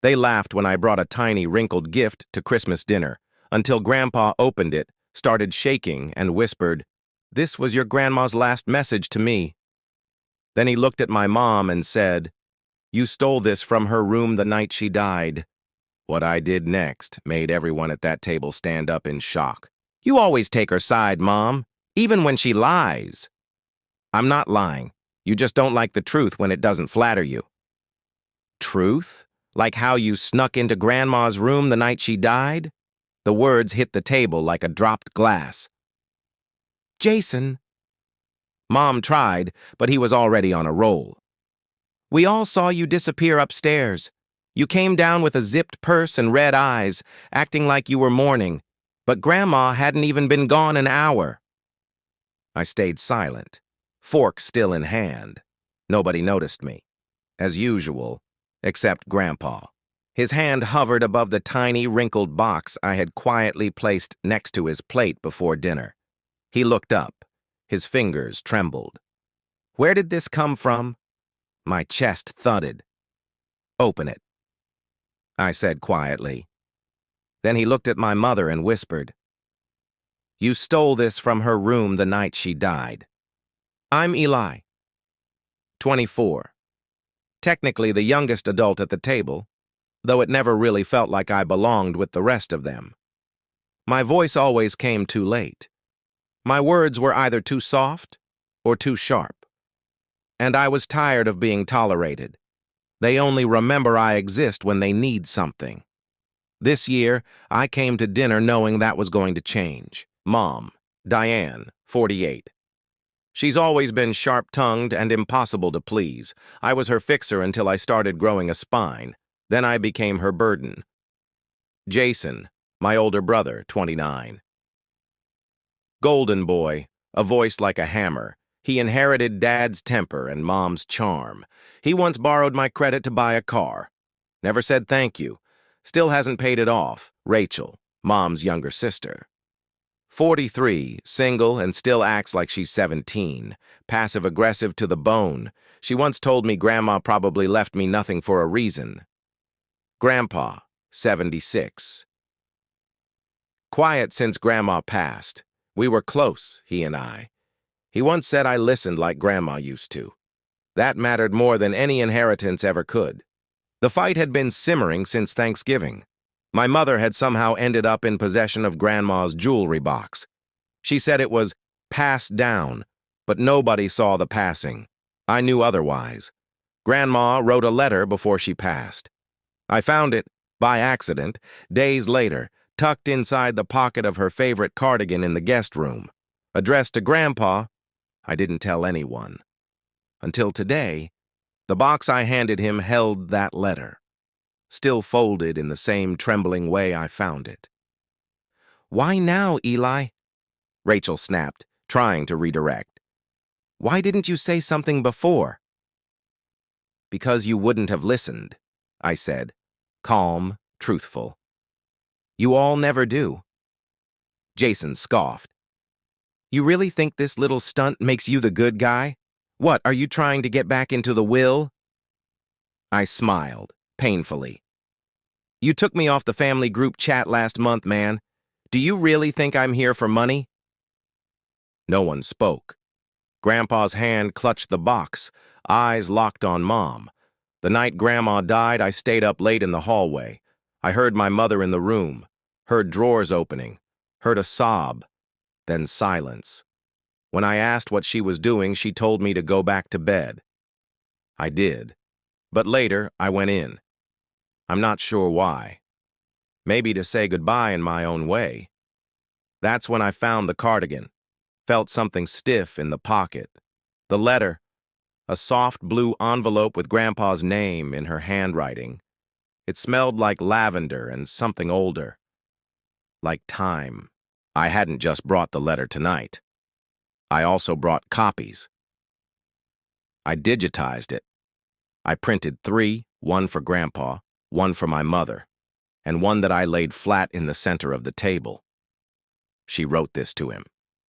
They laughed when I brought a tiny wrinkled gift to Christmas dinner, until Grandpa opened it, started shaking, and whispered, "This was your grandma's last message to me." Then he looked at my mom and said, "You stole this from her room the night she died." What I did next made everyone at that table stand up in shock. "You always take her side, Mom, even when she lies." "I'm not lying. You just don't like the truth when it doesn't flatter you." "Truth? Like how you snuck into Grandma's room the night she died?" The words hit the table like a dropped glass. "Jason." Mom tried, but he was already on a roll. "We all saw you disappear upstairs. You came down with a zipped purse and red eyes, acting like you were mourning, but Grandma hadn't even been gone an hour." I stayed silent, fork still in hand. Nobody noticed me, as usual, except Grandpa. His hand hovered above the tiny, wrinkled box I had quietly placed next to his plate before dinner. He looked up. His fingers trembled. "Where did this come from?" My chest thudded. "Open it," I said quietly. Then he looked at my mother and whispered, "You stole this from her room the night she died." I'm Eli, 24. Technically the youngest adult at the table, though it never really felt like I belonged with the rest of them. My voice always came too late. My words were either too soft or too sharp. And I was tired of being tolerated. They only remember I exist when they need something. This year, I came to dinner knowing that was going to change. Mom, Diane, 48. She's always been sharp-tongued and impossible to please. I was her fixer until I started growing a spine. Then I became her burden. Jason, my older brother, 29. Golden boy, a voice like a hammer. He inherited Dad's temper and Mom's charm. He once borrowed my credit to buy a car. Never said thank you. Still hasn't paid it off. Rachel, Mom's younger sister. 43, single, and still acts like she's 17. Passive-aggressive to the bone. She once told me Grandma probably left me nothing for a reason. Grandpa, 76. Quiet since Grandma passed. We were close, he and I. He once said I listened like Grandma used to. That mattered more than any inheritance ever could. The fight had been simmering since Thanksgiving. My mother had somehow ended up in possession of Grandma's jewelry box. She said it was passed down, but nobody saw the passing. I knew otherwise. Grandma wrote a letter before she passed. I found it, by accident, days later, tucked inside the pocket of her favorite cardigan in the guest room. Addressed to Grandpa, I didn't tell anyone. Until today, the box I handed him held that letter, still folded in the same trembling way I found it. "Why now, Eli?" Rachel snapped, trying to redirect. "Why didn't you say something before?" "Because you wouldn't have listened," I said, calm, truthful. "You all never do." Jason scoffed. "You really think this little stunt makes you the good guy? What, are you trying to get back into the will?" I smiled, painfully. "You took me off the family group chat last month, man. Do you really think I'm here for money?" No one spoke. Grandpa's hand clutched the box, eyes locked on Mom. The night Grandma died, I stayed up late in the hallway. I heard my mother in the room, heard drawers opening, heard a sob, then silence. When I asked what she was doing, she told me to go back to bed. I did, but later I went in. I'm not sure why. Maybe to say goodbye in my own way. That's when I found the cardigan, felt something stiff in the pocket. The letter, a soft blue envelope with Grandpa's name in her handwriting. It smelled like lavender and something older. Like time. I hadn't just brought the letter tonight. I also brought copies. I digitized it. I printed 3, one for Grandpa, one for my mother, and one that I laid flat in the center of the table. "She wrote this to him,"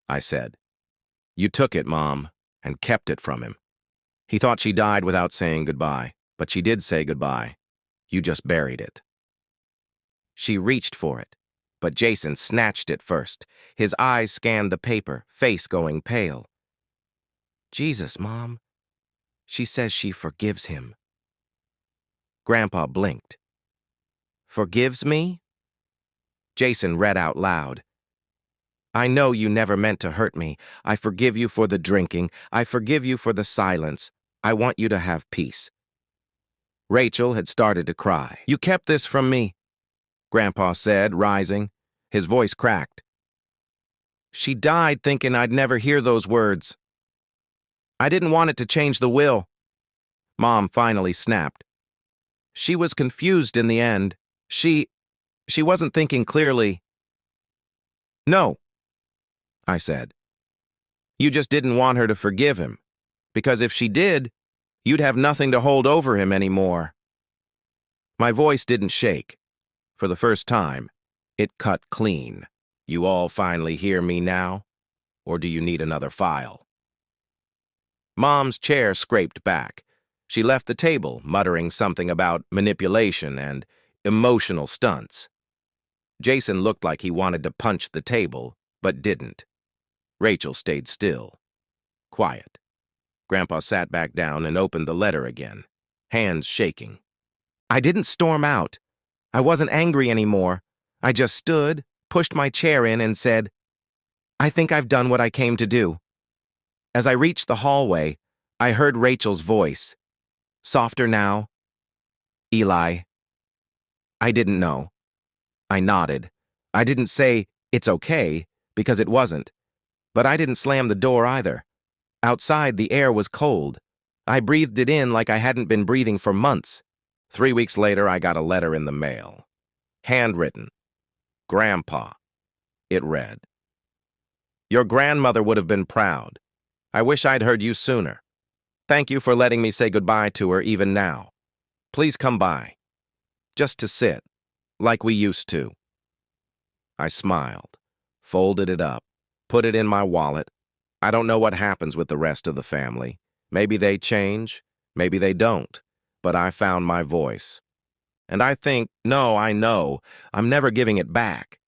I said. "You took it, Mom, and kept it from him. He thought she died without saying goodbye, but she did say goodbye. You just buried it. She reached for it, but Jason snatched it first. His eyes scanned the paper, face going pale. Jesus, Mom. She says she forgives him. Grandpa blinked. Forgives me? Jason read out loud. I know you never meant to hurt me. I forgive you for the drinking. I forgive you for the silence. I want you to have peace. Rachel had started to cry. You kept this from me, Grandpa said, rising. His voice cracked. She died thinking I'd never hear those words. I didn't want it to change the will. Mom finally snapped. She was confused in the end. She wasn't thinking clearly. No, I said. You just didn't want her to forgive him, because if she did, you'd have nothing to hold over him anymore. My voice didn't shake. For the first time, it cut clean. You all finally hear me now? Or do you need another file? Mom's chair scraped back. She left the table, muttering something about manipulation and emotional stunts. Jason looked like he wanted to punch the table, but didn't. Rachel stayed still, quiet. Grandpa sat back down and opened the letter again, hands shaking. I didn't storm out. I wasn't angry anymore. I just stood, pushed my chair in, and said, I think I've done what I came to do. As I reached the hallway, I heard Rachel's voice. Softer now. Eli. I didn't know. I nodded. I didn't say, it's okay, because it wasn't. But I didn't slam the door either. Outside, the air was cold. I breathed it in like I hadn't been breathing for months. 3 weeks later, I got a letter in the mail. Handwritten. Grandpa. It read, Your grandmother would have been proud. I wish I'd heard you sooner. Thank you for letting me say goodbye to her even now. Please come by. Just to sit, like we used to. I smiled, folded it up, put it in my wallet. I don't know what happens with the rest of the family. Maybe they change, maybe they don't. But I found my voice. And I think, no, I know, I'm never giving it back.